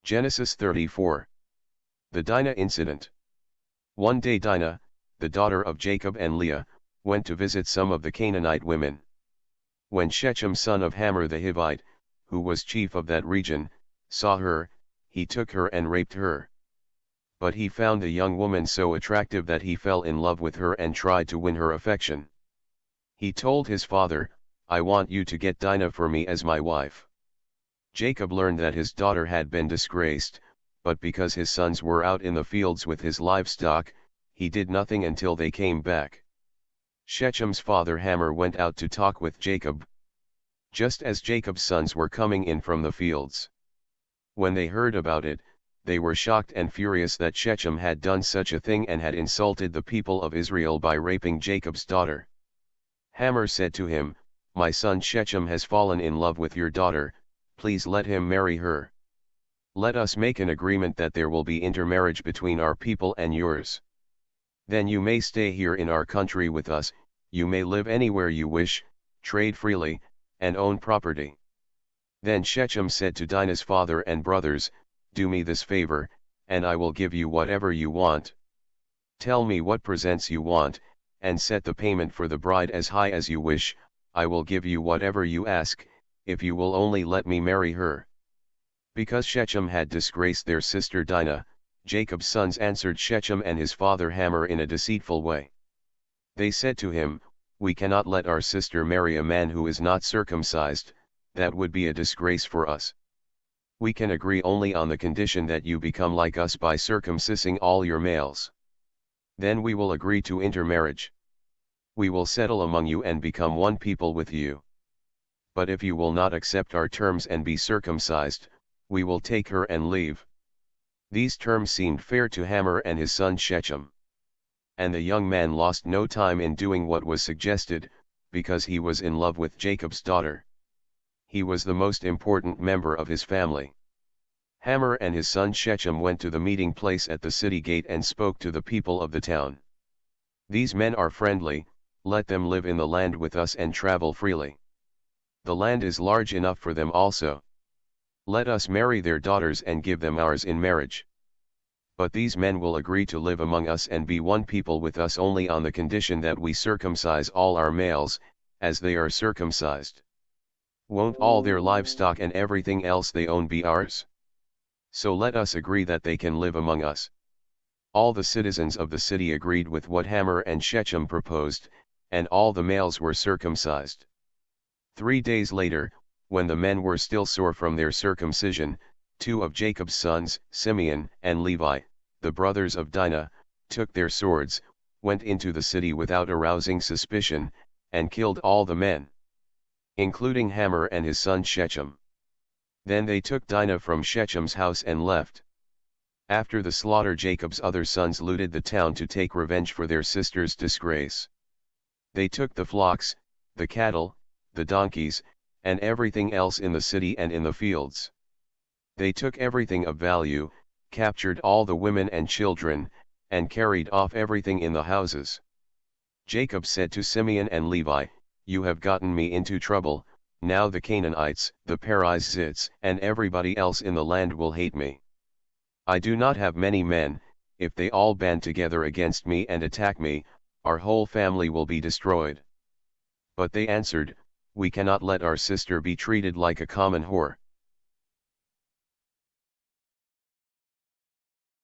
Genesis 34. The Dinah Incident. One day Dinah, the daughter of Jacob and Leah, went to visit some of the Canaanite women. When Shechem son of Hamor the Hivite, who was chief of that region, saw her, he took her and raped her. But he found the young woman so attractive that he fell in love with her and tried to win her affection. He told his father, "I want you to get Dinah for me as my wife." Jacob learned that his daughter had been disgraced, but because his sons were out in the fields with his livestock, he did nothing until they came back. Shechem's father Hamor went out to talk with Jacob, just as Jacob's sons were coming in from the fields. When they heard about it, they were shocked and furious that Shechem had done such a thing and had insulted the people of Israel by raping Jacob's daughter. Hamor said to him, "My son Shechem has fallen in love with your daughter, please let him marry her. Let us make an agreement that there will be intermarriage between our people and yours. Then you may stay here in our country with us, you may live anywhere you wish, trade freely, and own property." Then Shechem said to Dinah's father and brothers, "Do me this favor, and I will give you whatever you want. Tell me what presents you want, and set the payment for the bride as high as you wish, I will give you whatever you ask, if you will only let me marry her." Because Shechem had disgraced their sister Dinah, Jacob's sons answered Shechem and his father Hamor in a deceitful way. They said to him, "We cannot let our sister marry a man who is not circumcised, that would be a disgrace for us. We can agree only on the condition that you become like us by circumcising all your males. Then we will agree to intermarriage. We will settle among you and become one people with you. But if you will not accept our terms and be circumcised, we will take her and leave." These terms seemed fair to Hamor and his son Shechem. And the young man lost no time in doing what was suggested, because he was in love with Jacob's daughter. He was the most important member of his family. Hamor and his son Shechem went to the meeting place at the city gate and spoke to the people of the town. "These men are friendly, let them live in the land with us and travel freely. The land is large enough for them also. Let us marry their daughters and give them ours in marriage. But these men will agree to live among us and be one people with us only on the condition that we circumcise all our males, as they are circumcised. Won't all their livestock and everything else they own be ours? So let us agree that they can live among us." All the citizens of the city agreed with what Hamor and Shechem proposed, and all the males were circumcised. 3 days later, when the men were still sore from their circumcision, 2 of Jacob's sons, Simeon and Levi, the brothers of Dinah, took their swords, went into the city without arousing suspicion, and killed all the men, including Hamor and his son Shechem. Then they took Dinah from Shechem's house and left. After the slaughter, Jacob's other sons looted the town to take revenge for their sister's disgrace. They took the flocks, the cattle, the donkeys, and everything else in the city and in the fields. They took everything of value, captured all the women and children, and carried off everything in the houses. Jacob said to Simeon and Levi, "You have gotten me into trouble, now the Canaanites, the Perizzites, and everybody else in the land will hate me. I do not have many men, if they all band together against me and attack me, our whole family will be destroyed." But they answered, "We cannot let our sister be treated like a common whore.